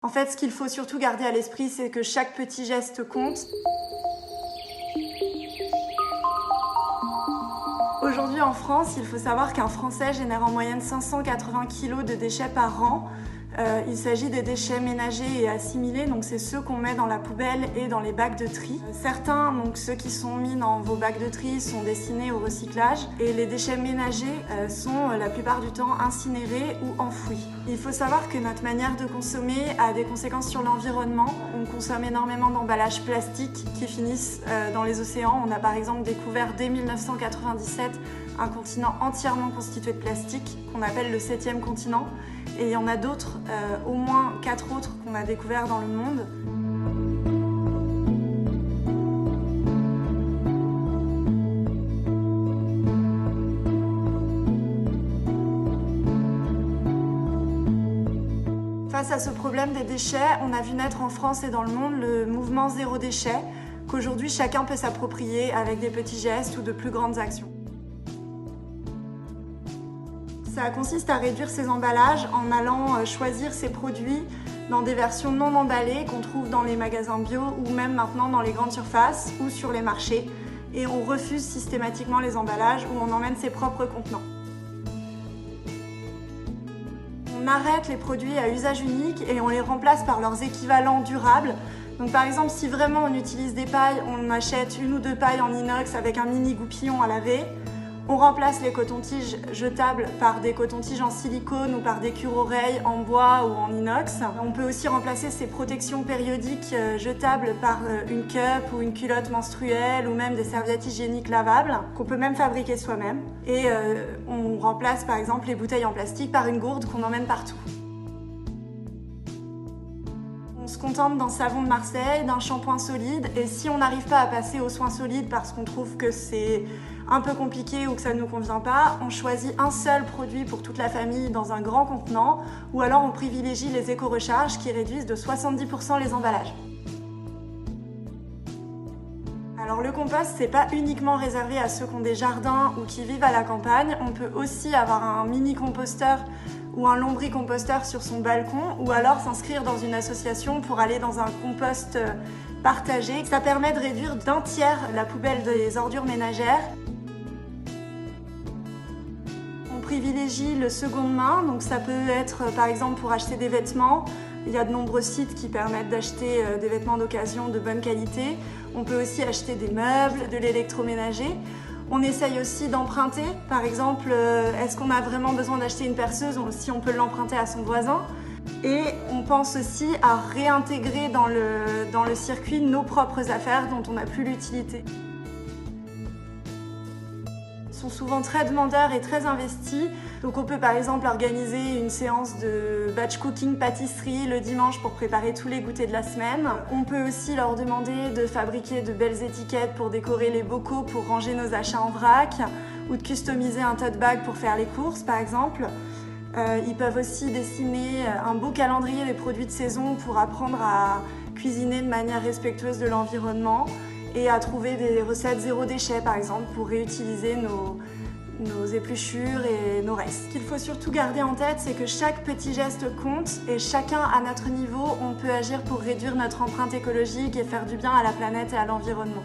En fait, ce qu'il faut surtout garder à l'esprit, c'est que chaque petit geste compte. Aujourd'hui en France, il faut savoir qu'un Français génère en moyenne 580 kg de déchets par an. Il s'agit des déchets ménagers et assimilés, donc c'est ceux qu'on met dans la poubelle et dans les bacs de tri. Certains, donc ceux qui sont mis dans vos bacs de tri, sont destinés au recyclage et les déchets ménagers sont la plupart du temps incinérés ou enfouis. Il faut savoir que notre manière de consommer a des conséquences sur l'environnement. On consomme énormément d'emballages plastiques qui finissent dans les océans. On a par exemple découvert dès 1997 un continent entièrement constitué de plastique qu'on appelle le 7e continent. Et il y en a d'autres, au moins 4 autres qu'on a découverts dans le monde. Face à ce problème des déchets, on a vu naître en France et dans le monde le mouvement Zéro Déchet, qu'aujourd'hui chacun peut s'approprier avec des petits gestes ou de plus grandes actions. Ça consiste à réduire ses emballages en allant choisir ses produits dans des versions non emballées qu'on trouve dans les magasins bio ou même maintenant dans les grandes surfaces ou sur les marchés. Et on refuse systématiquement les emballages ou on emmène ses propres contenants. On arrête les produits à usage unique et on les remplace par leurs équivalents durables. Donc par exemple, si vraiment on utilise des pailles, on achète 1 ou 2 pailles en inox avec un mini goupillon à laver. On remplace les cotons-tiges jetables par des cotons-tiges en silicone ou par des cure-oreilles en bois ou en inox. On peut aussi remplacer ces protections périodiques jetables par une cup ou une culotte menstruelle ou même des serviettes hygiéniques lavables qu'on peut même fabriquer soi-même. Et on remplace par exemple les bouteilles en plastique par une gourde qu'on emmène partout. On se contente d'un savon de Marseille, d'un shampoing solide et si on n'arrive pas à passer aux soins solides parce qu'on trouve que c'est un peu compliqué ou que ça ne nous convient pas, on choisit un seul produit pour toute la famille dans un grand contenant ou alors on privilégie les éco-recharges qui réduisent de 70% les emballages. Alors le compost, c'est pas uniquement réservé à ceux qui ont des jardins ou qui vivent à la campagne, on peut aussi avoir un mini composteur ou un lombricomposteur sur son balcon ou alors s'inscrire dans une association pour aller dans un compost partagé. Ça permet de réduire d'1 tiers la poubelle des ordures ménagères. On privilégie le seconde main, donc ça peut être par exemple pour acheter des vêtements. Il y a de nombreux sites qui permettent d'acheter des vêtements d'occasion de bonne qualité. On peut aussi acheter des meubles, de l'électroménager. On essaye aussi d'emprunter. Par exemple, est-ce qu'on a vraiment besoin d'acheter une perceuse si on peut l'emprunter à son voisin? Et on pense aussi à réintégrer dans le circuit nos propres affaires dont on n'a plus l'utilité. Ils sont souvent très demandeurs et très investis. Donc on peut par exemple organiser une séance de batch cooking pâtisserie le dimanche pour préparer tous les goûters de la semaine. On peut aussi leur demander de fabriquer de belles étiquettes pour décorer les bocaux pour ranger nos achats en vrac ou de customiser un tote bag pour faire les courses par exemple. Ils peuvent aussi dessiner un beau calendrier des produits de saison pour apprendre à cuisiner de manière respectueuse de l'environnement et à trouver des recettes zéro déchet par exemple pour réutiliser nos épluchures et nos restes. Ce qu'il faut surtout garder en tête, c'est que chaque petit geste compte et chacun à notre niveau, on peut agir pour réduire notre empreinte écologique et faire du bien à la planète et à l'environnement.